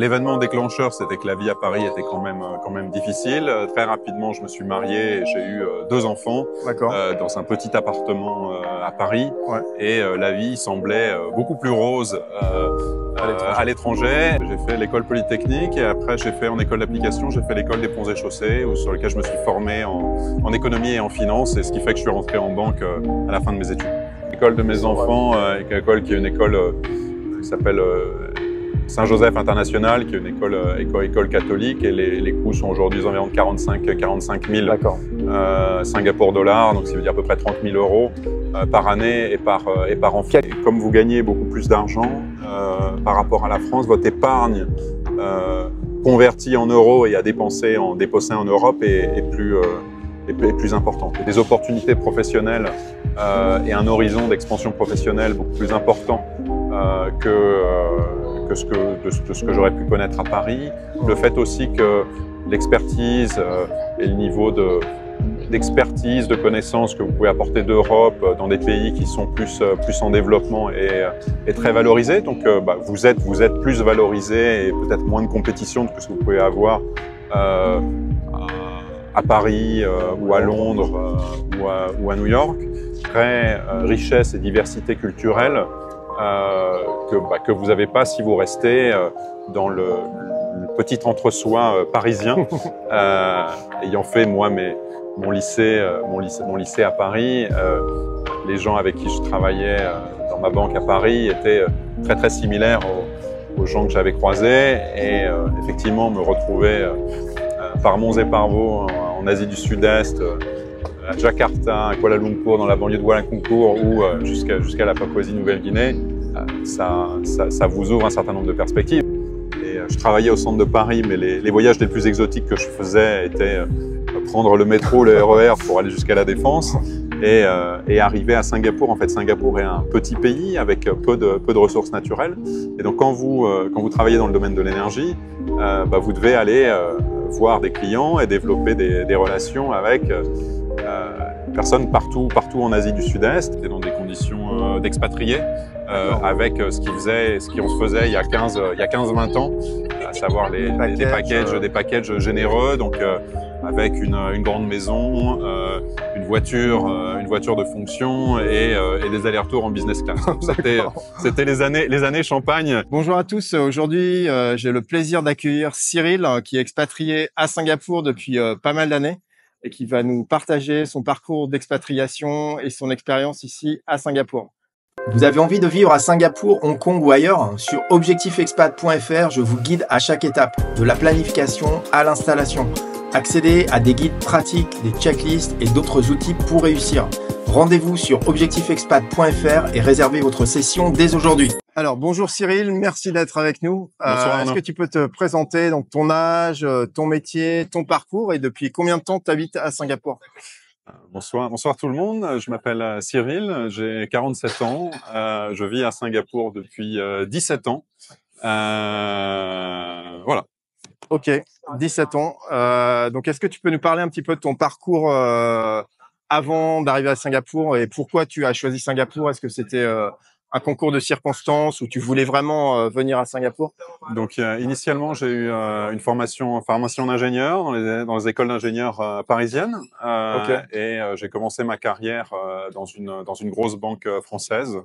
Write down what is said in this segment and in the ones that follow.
L'événement déclencheur, c'était que la vie à Paris était quand même difficile. Très rapidement, je me suis marié et j'ai eu 2 enfants dans un petit appartement à Paris. Ouais. Et la vie semblait beaucoup plus rose à l'étranger. J'ai fait l'école polytechnique et après j'ai fait en école d'application, j'ai fait l'école des ponts et chaussées sur lequel je me suis formé en économie et en finance, et ce qui fait que je suis rentré en banque à la fin de mes études. L'école de mes enfants, qui est une école qui s'appelle Saint-Joseph International, qui est une école catholique, et les coûts sont aujourd'hui environ de 45 000 Singapour dollars, donc ça veut dire à peu près 30 000 euros par année et par enfant. Et comme vous gagnez beaucoup plus d'argent par rapport à la France, votre épargne convertie en euros et à dépenser en Europe est plus importante. Des opportunités professionnelles et un horizon d'expansion professionnelle beaucoup plus important que ce que j'aurais pu connaître à Paris. Le fait aussi que l'expertise et le niveau d'expertise, de connaissances que vous pouvez apporter d'Europe dans des pays qui sont plus en développement est très valorisé. Donc vous êtes plus valorisé et peut-être moins de compétition que ce que vous pouvez avoir à Paris ou à Londres ou à New York. Très richesse et diversité culturelle que vous n'avez pas si vous restez dans le petit entre-soi parisien. Ayant fait moi mon lycée à Paris, les gens avec qui je travaillais dans ma banque à Paris étaient très similaires aux gens que j'avais croisés, et effectivement me retrouver par monts et par vaux en Asie du Sud-Est, à Jakarta, à Kuala Lumpur, dans la banlieue de Kuala Lumpur, ou jusqu'à la Papouasie-Nouvelle-Guinée, ça vous ouvre un certain nombre de perspectives. Et je travaillais au centre de Paris, mais les voyages les plus exotiques que je faisais étaient prendre le métro, le RER pour aller jusqu'à la Défense et arriver à Singapour. En fait, Singapour est un petit pays avec peu de ressources naturelles. Et donc, quand vous travaillez dans le domaine de l'énergie, vous devez aller voir des clients et développer des relations avec personnes partout en Asie du Sud-Est, et dans des conditions d'expatriés, avec ce qu'on se faisait il y a 15-20 ans, à savoir des packages généreux, donc avec une grande maison, une voiture de fonction et des allers-retours en business class. C'était les années champagne. Bonjour à tous. Aujourd'hui, j'ai le plaisir d'accueillir Cyril, qui est expatrié à Singapour depuis pas mal d'années et qui va nous partager son parcours d'expatriation et son expérience ici à Singapour. Vous avez envie de vivre à Singapour, Hong Kong ou ailleurs? Sur objectifexpat.fr, je vous guide à chaque étape, de la planification à l'installation. Accédez à des guides pratiques, des checklists et d'autres outils pour réussir. Rendez-vous sur objectifexpat.fr et réservez votre session dès aujourd'hui. Alors, bonjour Cyril, merci d'être avec nous. Est-ce que tu peux te présenter, donc ton âge, ton métier, ton parcours, et depuis combien de temps tu habites à Singapour? Bonsoir tout le monde, je m'appelle Cyril, j'ai 47 ans, je vis à Singapour depuis 17 ans. Voilà. Ok, 17 ans. Donc, est-ce que tu peux nous parler un petit peu de ton parcours avant d'arriver à Singapour, et pourquoi tu as choisi Singapour? Est-ce que c'était un concours de circonstances ou tu voulais vraiment venir à Singapour? Donc, initialement, j'ai eu une formation d'ingénieur dans les écoles d'ingénieurs parisiennes. Et j'ai commencé ma carrière dans une grosse banque française,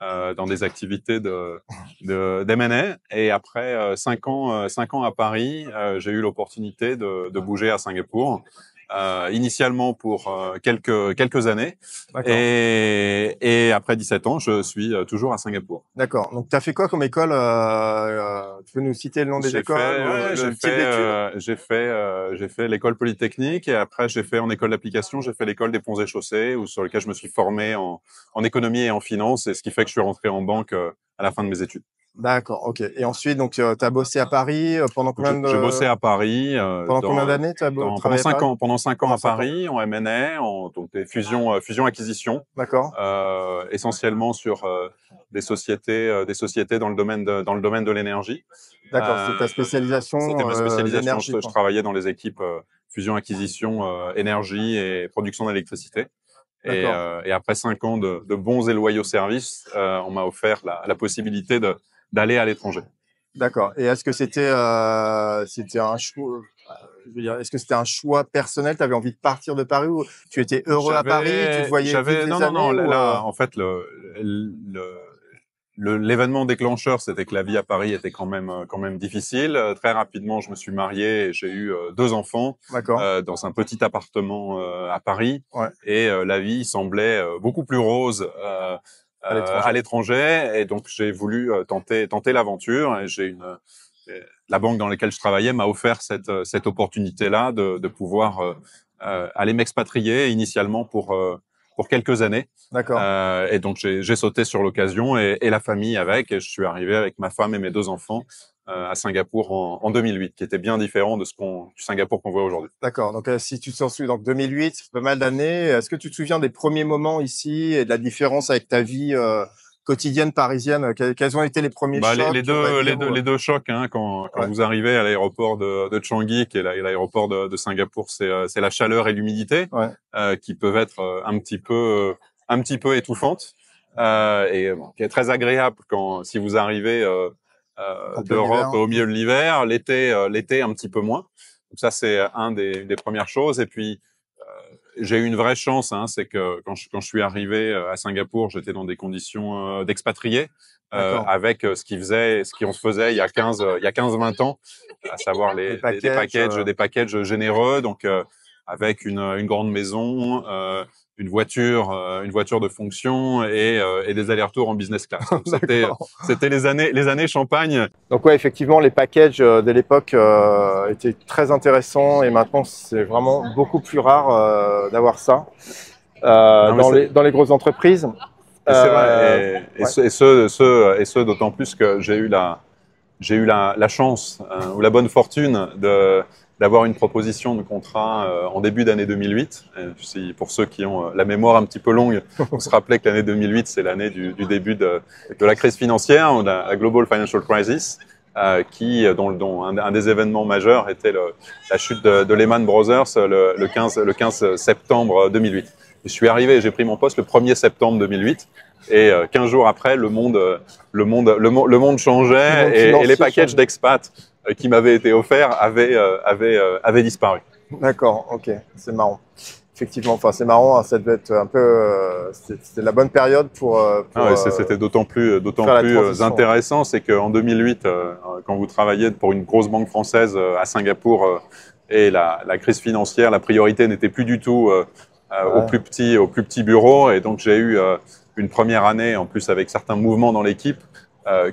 dans des activités d'M&A. Et après 5 ans à Paris, j'ai eu l'opportunité de bouger à Singapour. Initialement pour quelques années, et après 17 ans, je suis toujours à Singapour. D'accord. Donc, tu as fait quoi comme école? Tu peux nous citer le nom des écoles? J'ai fait l'école polytechnique, et après j'ai fait en école d'application, j'ai fait l'école des ponts et chaussées, sur lequel je me suis formé en économie et en finance, et ce qui fait que je suis rentré en banque à la fin de mes études. D'accord, ok. Et ensuite, donc, tu as bossé à Paris pendant combien de... J'ai bossé à Paris. Pendant combien d'années tu as pendant 5 ans. Pendant 5 ans à Paris, en M&A, donc des fusions-acquisitions. D'accord. Essentiellement sur des sociétés dans le domaine de l'énergie. D'accord, c'est ta spécialisation. C'était ma spécialisation. Je travaillais dans les équipes fusion-acquisition, énergie et production d'électricité. Et après 5 ans de bons et loyaux services, on m'a offert la possibilité d'aller à l'étranger. D'accord. Et est-ce que c'était un choix, je veux dire, est-ce que c'était un choix personnel? Tu avais envie de partir de Paris ou tu étais heureux à Paris? Tu te voyais vivre des Non, non, non. années ou Là, en fait, l'événement déclencheur, c'était que la vie à Paris était quand même difficile. Très rapidement, je me suis marié et j'ai eu 2 enfants D'accord. dans un petit appartement à Paris. Ouais. Et la vie semblait beaucoup plus rose à l'étranger. Et donc, j'ai voulu tenter l'aventure. Et la banque dans laquelle je travaillais m'a offert cette opportunité-là de pouvoir aller m'expatrier initialement pour quelques années. D'accord. Et donc j'ai sauté sur l'occasion et la famille avec, et je suis arrivé avec ma femme et mes 2 enfants à Singapour en 2008, qui était bien différent de du Singapour qu'on voit aujourd'hui. D'accord. Donc, si tu t'en souviens, donc 2008, ça fait pas mal d'années. Est-ce que tu te souviens des premiers moments ici et de la différence avec ta vie quotidienne parisienne? Quels ont été les premiers chocs? Les deux chocs, hein, quand vous arrivez à l'aéroport de Changi, qui est l'aéroport de Singapour, c'est la chaleur et l'humidité qui peuvent être un petit peu étouffantes et qui est très agréable si vous arrivez d'Europe au milieu de l'hiver, l'été un petit peu moins. Donc ça, c'est des premières choses. Et puis j'ai eu une vraie chance, hein, c'est que quand je suis arrivé à Singapour, j'étais dans des conditions d'expatrié, avec ce qu'on se faisait il y a 15-20 ans, à savoir des packages généreux, donc avec une grande maison, une voiture de fonction et des allers-retours en business class. C'était les années champagne. Donc ouais, effectivement, les packages de l'époque étaient très intéressants et maintenant c'est vraiment beaucoup plus rare d'avoir ça dans les grosses entreprises. C'est vrai. Et ce d'autant plus que j'ai eu la chance ou la bonne fortune d'avoir une proposition de contrat en début d'année 2008. Pour ceux qui ont la mémoire un petit peu longue, on se rappelait que l'année 2008, c'est l'année du début de la crise financière, la Global Financial Crisis, dont un des événements majeurs était la chute de Lehman Brothers le 15 septembre 2008. Je suis arrivé, j'ai pris mon poste le 1er septembre 2008. Et 15 jours après, le monde changeait et les packages d'expat qui m'avaient été offerts avaient disparu. D'accord, ok, c'est marrant. Effectivement, enfin c'est marrant, hein, ça devait être un peu, c'était la bonne période pour c'était d'autant plus intéressant, c'est qu'en 2008, quand vous travaillez pour une grosse banque française à Singapour et la crise financière, la priorité n'était plus du tout au plus petit bureau, et donc j'ai eu une première année en plus avec certains mouvements dans l'équipe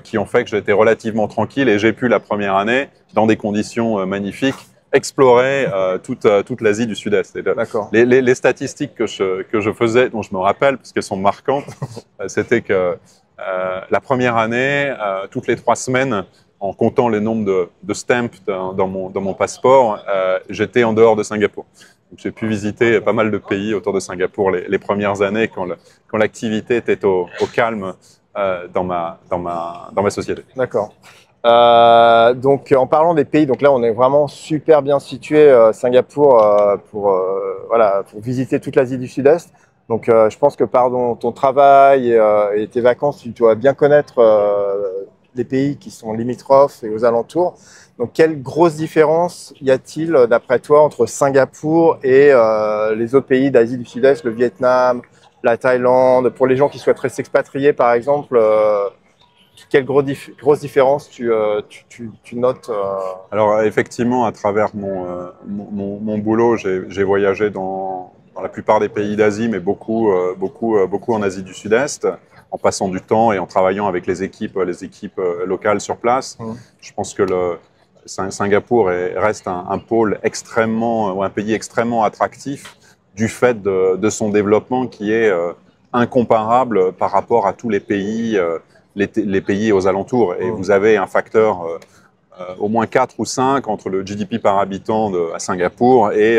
qui ont fait que j'étais relativement tranquille, et j'ai pu la première année, dans des conditions magnifiques, explorer toute l'Asie du Sud-Est. Les statistiques que je faisais, dont je me rappelle, parce qu'elles sont marquantes, c'était que la première année, toutes les 3 semaines, en comptant le nombre de stamps dans mon passeport, j'étais en dehors de Singapour. J'ai pu visiter pas mal de pays autour de Singapour les premières années, quand l'activité était au calme dans ma société. D'accord. Donc, en parlant des pays, donc là, on est vraiment super bien situé, Singapour, pour visiter toute l'Asie du Sud-Est. Donc, je pense que par ton travail et tes vacances, tu dois bien connaître les pays qui sont limitrophes et aux alentours. Donc, quelle grosse différence y a-t-il, d'après toi, entre Singapour et les autres pays d'Asie du Sud-Est, le Vietnam, la Thaïlande? Pour les gens qui souhaiteraient s'expatrier, par exemple, quelle grosse différence tu notes Alors, effectivement, à travers mon boulot, j'ai voyagé dans la plupart des pays d'Asie, mais beaucoup en Asie du Sud-Est, en passant du temps et en travaillant avec les équipes locales sur place. Je pense que Singapour reste un pôle un pays extrêmement attractif du fait de son développement qui est incomparable par rapport à tous les pays aux alentours. Et vous avez un facteur au moins 4 ou 5 entre le GDP par habitant à Singapour et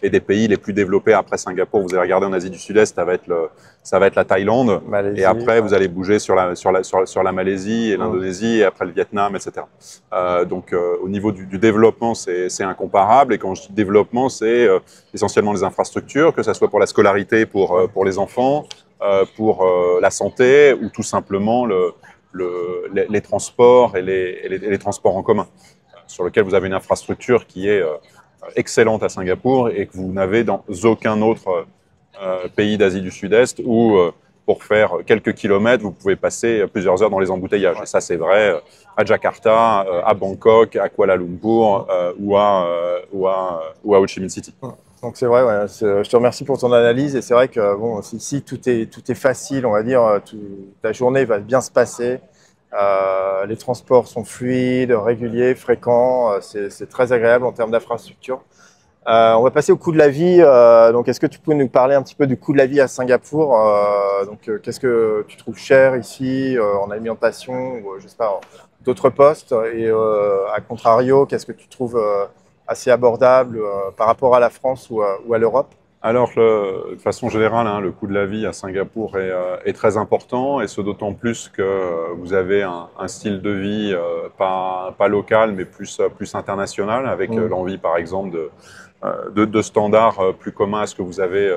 des pays les plus développés après Singapour. Vous allez regarder en Asie du Sud-Est, ça va être la Thaïlande, Malaisie, et après vous allez bouger sur la Malaisie et l'Indonésie, et après le Vietnam, etc. Donc au niveau du développement, c'est incomparable. Et quand je dis développement, c'est essentiellement les infrastructures, que ce soit pour la scolarité pour les enfants, pour la santé, ou tout simplement les transports et les transports en commun, sur lequel vous avez une infrastructure qui est excellente à Singapour et que vous n'avez dans aucun autre pays d'Asie du Sud-Est où pour faire quelques kilomètres, vous pouvez passer plusieurs heures dans les embouteillages. Et ça, c'est vrai à Jakarta, à Bangkok, à Kuala Lumpur ou à Ho Chi Minh City. Donc c'est vrai, ouais, je te remercie pour ton analyse et c'est vrai que bon, ici tout est facile, on va dire, ta journée va bien se passer, les transports sont fluides, réguliers, fréquents, c'est très agréable en termes d'infrastructure. On va passer au coût de la vie. Donc, est-ce que tu peux nous parler un petit peu du coût de la vie à Singapour? Qu'est-ce que tu trouves cher ici en alimentation ou je sais pas, d'autres postes? Et à contrario, qu'est-ce que tu trouves assez abordable par rapport à la France ou à l'Europe? Alors, de façon générale, hein, le coût de la vie à Singapour est très important, et ce d'autant plus que vous avez un style de vie pas local, mais plus international, avec l'envie, par exemple, de standards plus communs à ce que vous avez,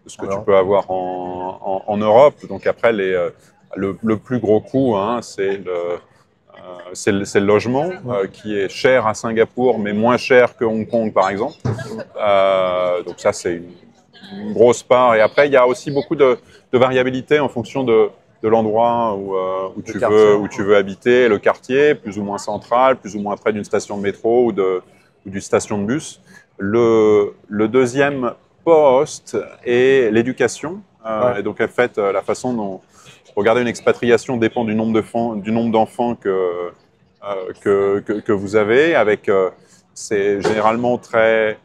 ce que tu peux avoir en Europe. Donc après, le plus gros coût, hein, c'est le logement, qui est cher à Singapour, mais moins cher que Hong Kong, par exemple. Donc ça, c'est une grosse part. Et après, il y a aussi beaucoup de variabilité en fonction de l'endroit où tu veux habiter, le quartier, plus ou moins central, plus ou moins près d'une station de métro ou d'une station de bus. Le deuxième poste est l'éducation. Et donc, en fait, la façon dont regarder une expatriation dépend du nombre d'enfants que vous avez. C'est généralement très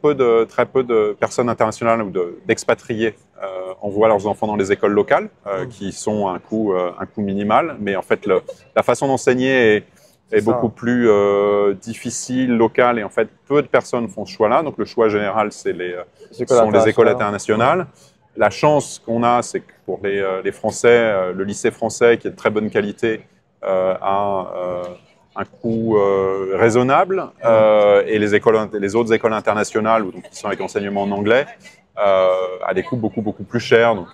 peu de personnes internationales ou d'expatriés envoient leurs enfants dans les écoles locales, qui sont un coût minimal. Mais en fait, la façon d'enseigner est beaucoup plus difficile, locale, et en fait, peu de personnes font ce choix-là. Donc, le choix général, sont les écoles internationales. La chance qu'on a, c'est que pour les Français, le lycée français, qui est de très bonne qualité, a un coût raisonnable, et les autres écoles internationales, qui sont avec enseignement en anglais, a des coûts beaucoup plus chers. Donc,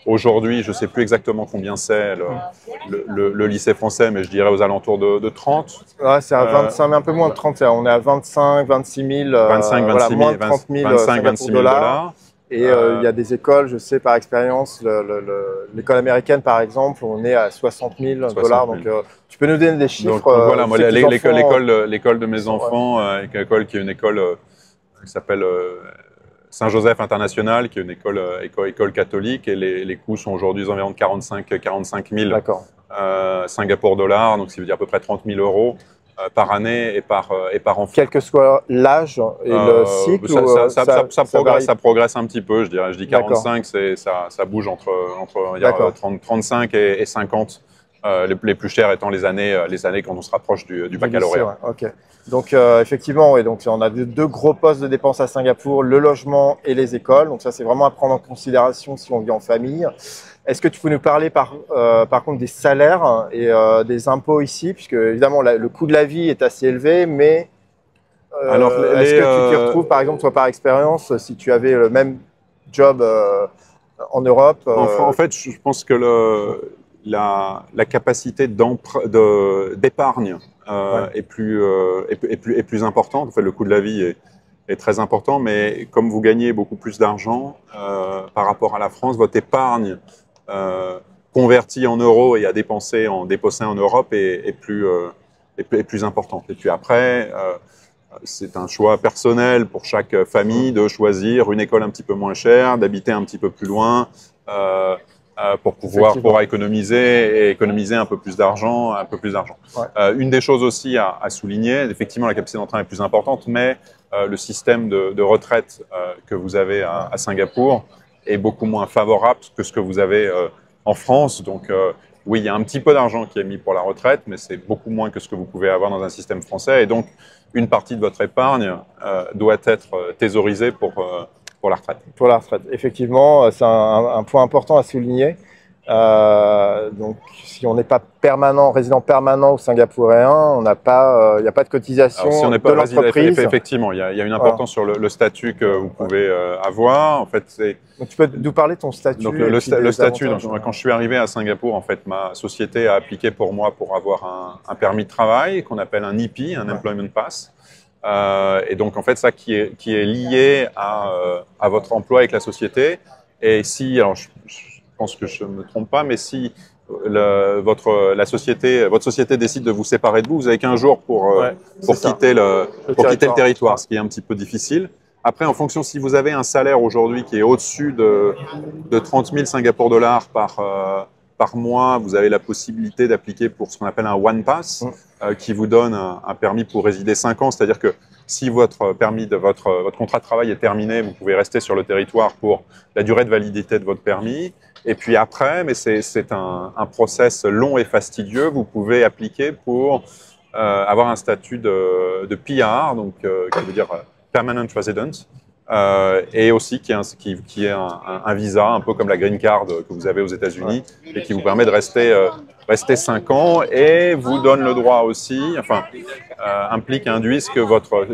aujourd'hui, je ne sais plus exactement combien c'est le lycée français, mais je dirais aux alentours de 30. Ouais, c'est à 25, mais un peu moins de 30. On est à 25, 26 000, 26 moins de 30 000 26 000 $. Et il y a des écoles, je sais par expérience, l'école américaine par exemple, on est à 60 000 $. Donc tu peux nous donner des chiffres? Donc voilà, moi, l'école de mes enfants, qui est une école qui s'appelle Saint-Joseph International, qui est une école catholique, et les coûts sont aujourd'hui environ de 45 000 Singapour dollars, donc ça veut dire à peu près 30 000 € par année et par enfant. Quel que soit l'âge et le cycle, ça progresse un petit peu, je dirais. Je dis 45, ça bouge entre 35 et 50. Les plus chers étant les années quand on se rapproche du baccalauréat. Okay. Donc effectivement, oui, donc on a deux gros postes de dépenses à Singapour, le logement et les écoles. Donc ça, c'est vraiment à prendre en considération si on vit en famille. Est-ce que tu peux nous parler par contre des salaires et des impôts ici, puisque évidemment le coût de la vie est assez élevé, mais est-ce que tu t'y retrouves, par exemple, toi par expérience, si tu avais le même job en Europe? En fait, je pense que la capacité d'épargne est plus importante. En fait, le coût de la vie est très important, mais comme vous gagnez beaucoup plus d'argent par rapport à la France, votre épargne convertie en euros et à dépenser en Europe est plus importante. Et puis après, c'est un choix personnel pour chaque famille de choisir une école un petit peu moins chère, d'habiter un petit peu plus loin, pour économiser un peu plus d'argent. Ouais. Une des choses aussi à souligner, effectivement, la capacité d'emprunt est plus importante, mais le système de retraite que vous avez à Singapour est beaucoup moins favorable que ce que vous avez en France. Donc, oui, il y a un petit peu d'argent qui est mis pour la retraite, mais c'est beaucoup moins que ce que vous pouvez avoir dans un système français. Et donc, une partie de votre épargne doit être thésaurisée pour la retraite. Pour la retraite, effectivement, c'est un point important à souligner. Donc, si on n'est pas résident permanent ou singapourien, on n'a pas, il n'y a pas de cotisation Alors, si on n'est de pas résident, l'entreprise. effectivement, il y a une importance sur le statut que vous pouvez avoir. En fait, donc, tu peux nous parler de ton statut? Donc le statut, donc, quand je suis arrivé à Singapour, en fait, ma société a appliqué pour moi pour avoir un permis de travail qu'on appelle un EP, un Employment Pass. Et donc, en fait, ça qui est lié à votre emploi avec la société. Et si, alors je pense que je ne me trompe pas, mais si votre société décide de vous séparer de vous, vous avez qu'un jour pour quitter le territoire, ce qui est un petit peu difficile. Après, en fonction, si vous avez un salaire aujourd'hui qui est au-dessus de 30 000 Singapour dollars par mois, vous avez la possibilité d'appliquer pour ce qu'on appelle un One Pass, qui vous donne un permis pour résider 5 ans. C'est-à-dire que si votre contrat de travail est terminé, vous pouvez rester sur le territoire pour la durée de validité de votre permis. Et puis après, mais c'est un process long et fastidieux, vous pouvez appliquer pour avoir un statut de PR, donc qui veut dire Permanent Resident, et aussi qui est un visa, un peu comme la green card que vous avez aux États-Unis, et qui vous permet de rester 5 ans et vous donne le droit aussi, enfin, induisent que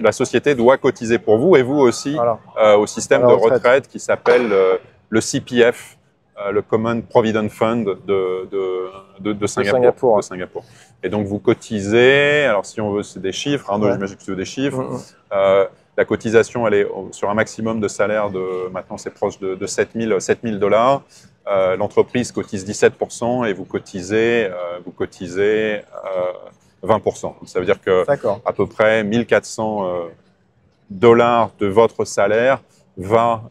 la société doit cotiser pour vous et vous aussi au système de retraite qui s'appelle le CPF, le Common Provident Fund de Singapour. Et donc vous cotisez, alors si on veut c'est des chiffres, Arnaud j'imagine que tu veux des chiffres, la cotisation elle est sur un maximum de salaire maintenant c'est proche de 7 000 dollars. L'entreprise cotise 17% et vous cotisez 20%. Donc, ça veut dire que à peu près 1 400 dollars de votre salaire va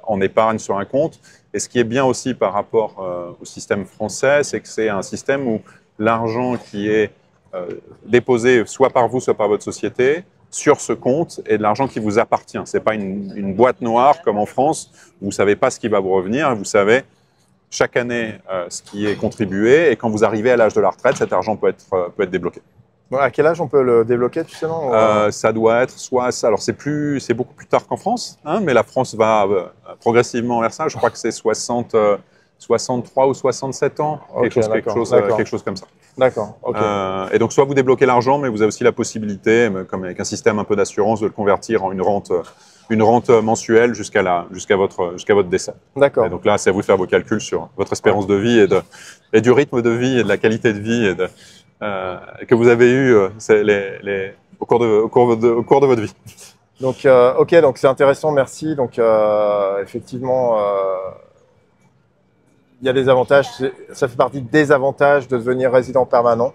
en épargne sur un compte. Et ce qui est bien aussi par rapport au système français, c'est que c'est un système où l'argent qui est déposé soit par vous, soit par votre société, sur ce compte est de l'argent qui vous appartient. Ce n'est pas une boîte noire comme en France, où vous ne savez pas ce qui va vous revenir, vous savez chaque année ce qui est contribué, et quand vous arrivez à l'âge de la retraite, cet argent peut être débloqué. À quel âge on peut le débloquer, tu sais, non ça doit être alors c'est beaucoup plus tard qu'en France, hein, mais la France va progressivement vers ça. Je crois que c'est 63 ou 67 ans, quelque chose comme ça. D'accord. Et donc soit vous débloquez l'argent, mais vous avez aussi la possibilité, comme avec un système un peu d'assurance, de le convertir en une rente mensuelle jusqu'à votre décès. D'accord. Et donc là, c'est à vous de faire vos calculs sur votre espérance de vie et du rythme de vie et de la qualité de vie que vous avez eu au cours de votre vie. Donc, donc c'est intéressant, merci. Donc, effectivement, il y a des avantages. Ça fait partie des avantages de devenir résident permanent.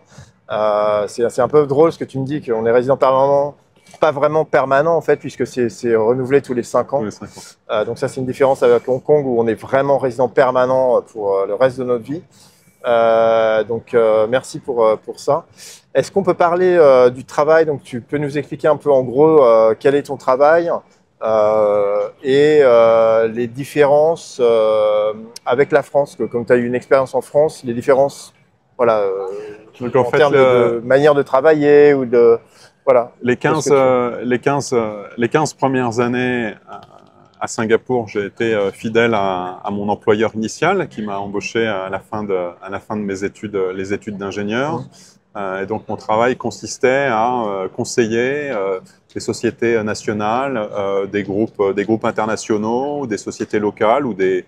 C'est un peu drôle ce que tu me dis, qu'on est résident permanent, pas vraiment permanent en fait, puisque c'est renouvelé tous les 5 ans. Donc ça, c'est une différence avec Hong Kong où on est vraiment résident permanent pour le reste de notre vie. Donc merci pour ça. Est-ce qu'on peut parler du travail? Donc tu peux nous expliquer un peu en gros quel est ton travail et les différences avec la France, que comme tu as eu une expérience en France, les différences donc, en termes de manière de travailler ou de les 15 premières années à Singapour, j'ai été fidèle à mon employeur initial qui m'a embauché à la fin de mes études, les études d'ingénieur. Et donc mon travail consistait à conseiller des sociétés nationales, des groupes internationaux, des sociétés locales ou des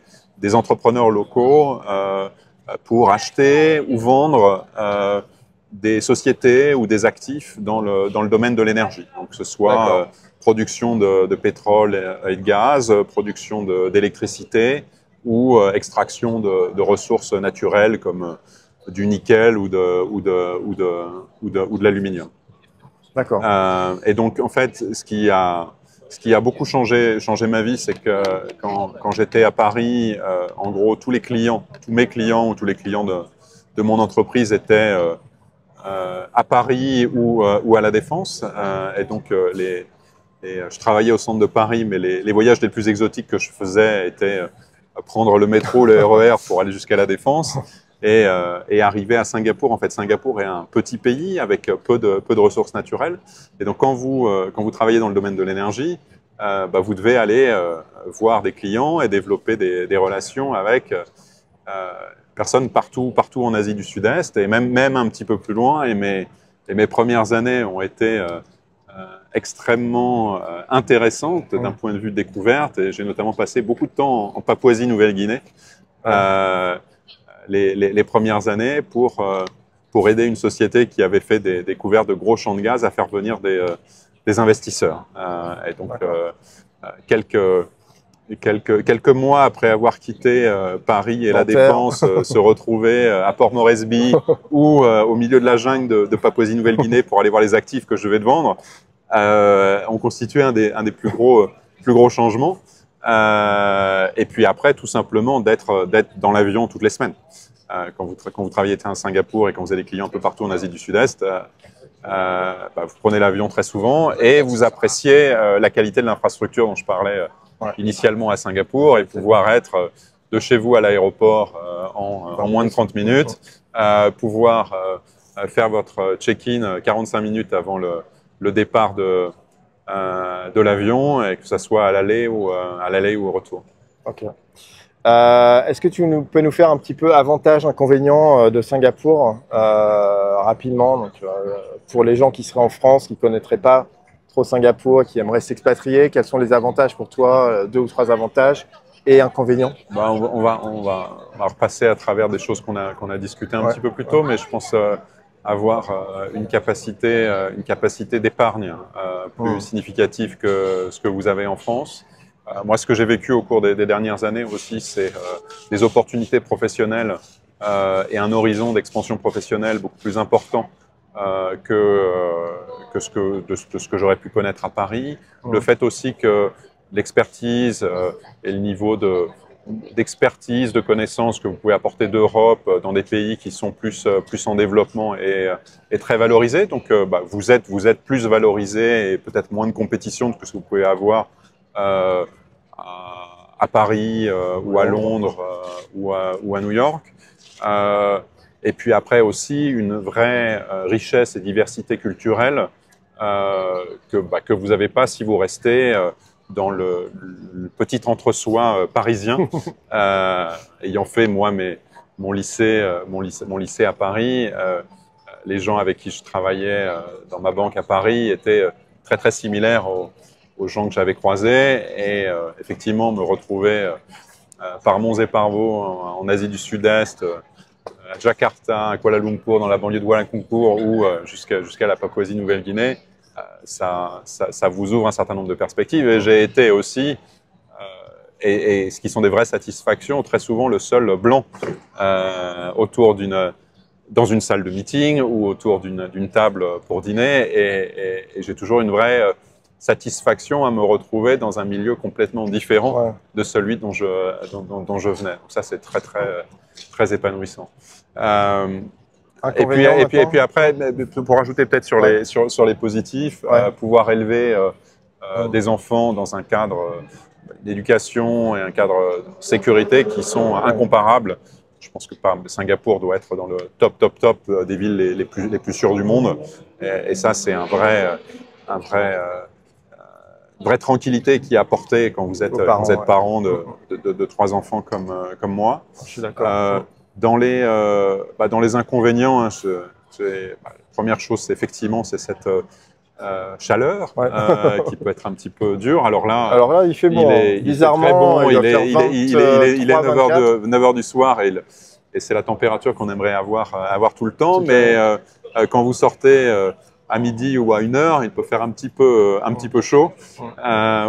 entrepreneurs locaux pour acheter ou vendre des sociétés ou des actifs dans le domaine de l'énergie. Donc que ce soit production de pétrole et de gaz, production d'électricité ou extraction de ressources naturelles comme du nickel ou de l'aluminium. D'accord. Et donc en fait, ce qui a beaucoup changé ma vie, c'est que quand j'étais à Paris, en gros tous mes clients ou tous les clients de mon entreprise étaient à Paris ou à La Défense. Et donc je travaillais au centre de Paris, mais les voyages les plus exotiques que je faisais étaient prendre le métro, le RER pour aller jusqu'à La Défense et arriver à Singapour. En fait, Singapour est un petit pays avec peu de ressources naturelles. Et donc, quand vous travaillez dans le domaine de l'énergie, vous devez aller voir des clients et développer des relations avec personnes partout en Asie du Sud-Est et même un petit peu plus loin. Et mes premières années ont été extrêmement intéressantes d'un point de vue de découverte. Et j'ai notamment passé beaucoup de temps en Papouasie-Nouvelle-Guinée les premières années pour aider une société qui avait fait des découvertes de gros champs de gaz à faire venir des investisseurs. Et donc, quelques mois après avoir quitté Paris et la Défense, se retrouver à Port Moresby ou au milieu de la jungle de Papouasie-Nouvelle-Guinée pour aller voir les actifs que je devais vendre, ont constitué un des plus gros changements. Et puis après, tout simplement, d'être dans l'avion toutes les semaines. Quand vous travaillez à Singapour et quand vous avez des clients un peu partout en Asie du Sud-Est, vous prenez l'avion très souvent et vous appréciez la qualité de l'infrastructure dont je parlais initialement à Singapour et pouvoir être de chez vous à l'aéroport en moins de 30 minutes, pouvoir faire votre check-in 45 minutes avant le départ de l'avion et que ce soit à l'aller ou au retour. Ok. Est-ce que peux nous faire un petit peu avantages, inconvénients de Singapour rapidement, donc, pour les gens qui seraient en France, qui ne connaîtraient pas trop Singapour, qui aimeraient s'expatrier, quels sont les avantages pour toi, 2 ou 3 avantages et inconvénients? On va repasser à travers des choses qu'on a discuté un petit peu plus tôt, mais je pense avoir une capacité d'épargne plus significative que ce que vous avez en France. Moi, ce que j'ai vécu au cours des dernières années aussi, c'est des opportunités professionnelles et un horizon d'expansion professionnelle beaucoup plus important que ce que j'aurais pu connaître à Paris. Le fait aussi que l'expertise et le niveau d'expertise, de connaissances que vous pouvez apporter d'Europe dans des pays qui sont plus en développement est très valorisé. Donc, vous êtes plus valorisé et peut-être moins de compétition que ce que vous pouvez avoir à Paris ou à Londres ou à New York. Et puis après aussi une vraie richesse et diversité culturelle que vous n'avez pas si vous restez dans le petit entre-soi parisien. Ayant fait moi mon lycée à Paris, les gens avec qui je travaillais dans ma banque à Paris étaient très très similaires aux gens que j'avais croisés et effectivement me retrouver par monts et par vaux en Asie du Sud-Est, à Jakarta, à Kuala Lumpur, dans la banlieue de Kuala Lumpur ou jusqu'à la Papouasie-Nouvelle-Guinée, ça vous ouvre un certain nombre de perspectives. Et j'ai été aussi, et ce qui sont des vraies satisfactions, très souvent le seul blanc dans une salle de meeting ou autour d'une table pour dîner. Et j'ai toujours une vraie satisfaction à me retrouver dans un milieu complètement différent de celui dont je venais. Donc ça, c'est très, très, très épanouissant. Et puis après, pour rajouter peut-être sur les positifs, pouvoir élever des enfants dans un cadre d'éducation et un cadre de sécurité qui sont incomparables. Je pense que Singapour doit être dans le top des villes les plus sûres du monde. Et ça, c'est une vraie tranquillité qui est apportée quand vous êtes parent de 3 enfants comme moi. Je suis d'accord. Dans les inconvénients, la première chose, c'est effectivement cette chaleur qui peut être un petit peu dure. Alors là, il fait bon. Bizarrement, il est 9h du soir et c'est la température qu'on aimerait avoir tout le temps. Mais quand vous sortez à midi ou à 1h, il peut faire un petit peu chaud.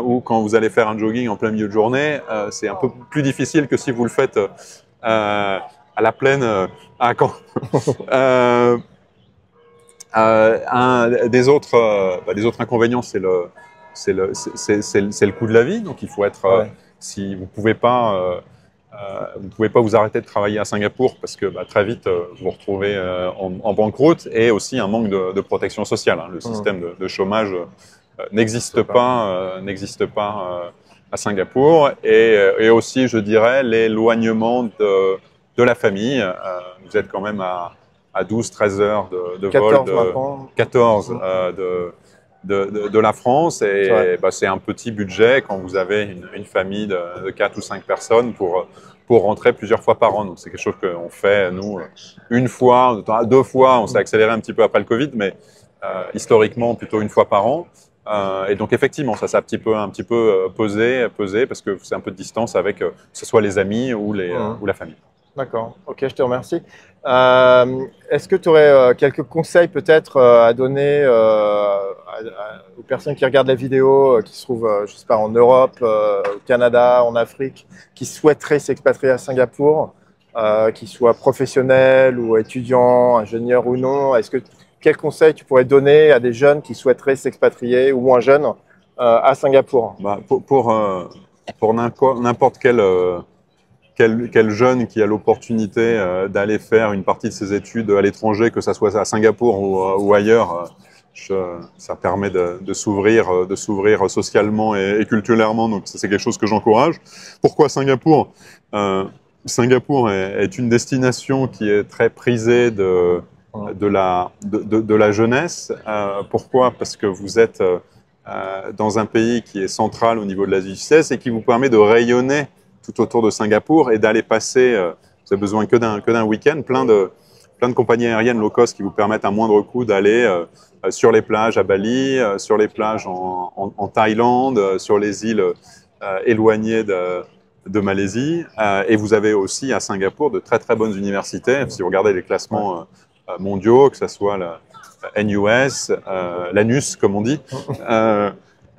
Ou quand vous allez faire un jogging en plein milieu de journée, c'est un peu plus difficile que si vous le faites à la plaine à Caen. Des autres inconvénients, c'est le coût de la vie. Donc il faut être, si vous pouvez pas vous arrêter de travailler à Singapour parce que très vite vous vous retrouvez en banqueroute, et aussi un manque de protection sociale. Le système de chômage n'existe pas à Singapour, et aussi, je dirais, l'éloignement de la famille. Vous êtes quand même à 12-13 heures de vol, 14 de la France, et c'est un petit budget quand vous avez une famille de 4 ou 5 personnes pour pour rentrer plusieurs fois par an. Donc c'est quelque chose qu'on fait, nous, une fois, 2 fois, on s'est accéléré un petit peu après le Covid, mais historiquement plutôt une fois par an. Et donc effectivement, ça s'est un petit peu pesé, parce que c'est un peu de distance avec que ce soit les amis ou la famille. D'accord, ok, je te remercie. Est-ce que tu aurais quelques conseils peut-être à donner aux personnes qui regardent la vidéo, qui se trouvent, je sais pas, en Europe, au Canada, en Afrique, qui souhaiteraient s'expatrier à Singapour, qu'ils soient professionnels ou étudiants, ingénieurs ou non? Quels conseils tu pourrais donner à des jeunes qui souhaiteraient s'expatrier ou moins jeunes à Singapour? Bah, pour n'importe quel jeune qui a l'opportunité d'aller faire une partie de ses études à l'étranger, que ça soit à Singapour ou ailleurs, ça permet de s'ouvrir socialement et culturellement. Donc c'est quelque chose que j'encourage. Pourquoi Singapour? Singapour est une destination qui est très prisée de la jeunesse. Pourquoi? Parce que vous êtes dans un pays qui est central au niveau de l'Asie du Sud-Est et qui vous permet de rayonner tout autour de Singapour et d'aller passer, vous avez besoin que d'un week-end, plein de compagnies aériennes low cost qui vous permettent à moindre coût d'aller sur les plages à Bali, sur les plages en Thaïlande, sur les îles éloignées de Malaisie. Et vous avez aussi à Singapour de très très bonnes universités. Si vous regardez les classements mondiaux, que ce soit la NUS, l'ANUS comme on dit,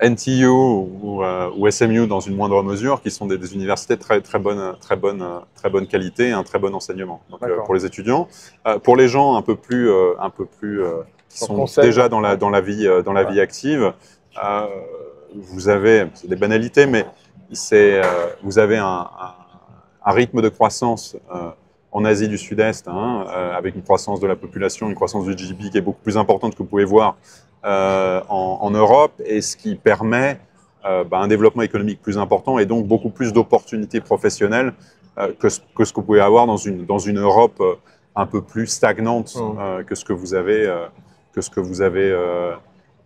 NTU ou SMU dans une moindre mesure, qui sont des universités de très bonne qualité et un très bon enseignement. Donc, pour les étudiants, pour les gens un peu plus qui sont déjà dans la vie active, vous avez, c'est des banalités, mais vous avez un rythme de croissance en Asie du Sud-Est, avec une croissance de la population, une croissance du GDP qui est beaucoup plus importante que vous pouvez voir en Europe, et ce qui permet un développement économique plus important et donc beaucoup plus d'opportunités professionnelles que ce que vous pouvez avoir dans une Europe un peu plus stagnante que ce que vous avez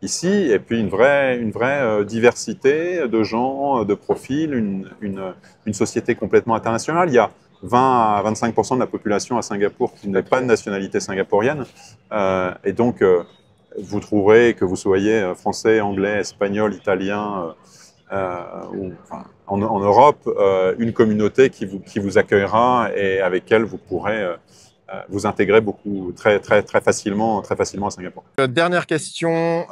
ici. Et puis une vraie diversité de gens, de profils, une société complètement internationale. Il y a 20 à 25% de la population à Singapour qui n'est pas de nationalité singapourienne, et donc vous trouverez, que vous soyez français, anglais, espagnol, italien ou en Europe, une communauté qui vous accueillera et avec laquelle vous pourrez vous intégrer très facilement à Singapour. Dernière question,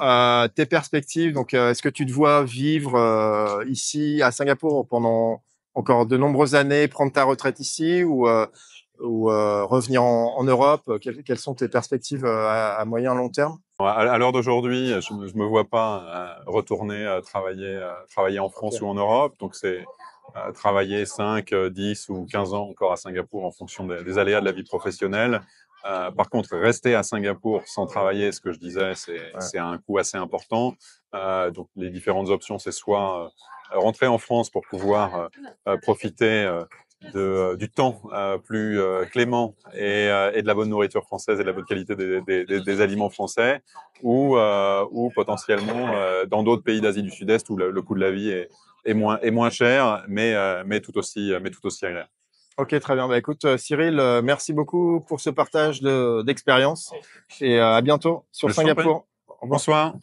tes perspectives. Donc, est-ce que tu te vois vivre ici à Singapour pendant encore de nombreuses années, prendre ta retraite ici ou revenir en Europe? Quelles sont tes perspectives à moyen long terme? À l'heure d'aujourd'hui, je ne me vois pas retourner travailler en France ou en Europe. Donc, c'est travailler 5, 10 ou 15 ans encore à Singapour en fonction des aléas de la vie professionnelle. Par contre, rester à Singapour sans travailler, ce que je disais, c'est un coût assez important. Donc, les différentes options, c'est soit rentrer en France pour pouvoir profiter du temps plus clément et de la bonne nourriture française et de la bonne qualité des aliments français, ou potentiellement dans d'autres pays d'Asie du Sud-Est où le coût de la vie est moins cher, mais tout aussi agréable. Ok, très bien. Bah, écoute, Cyril, merci beaucoup pour ce partage d'expérience et à bientôt sur Singapour. Bonsoir.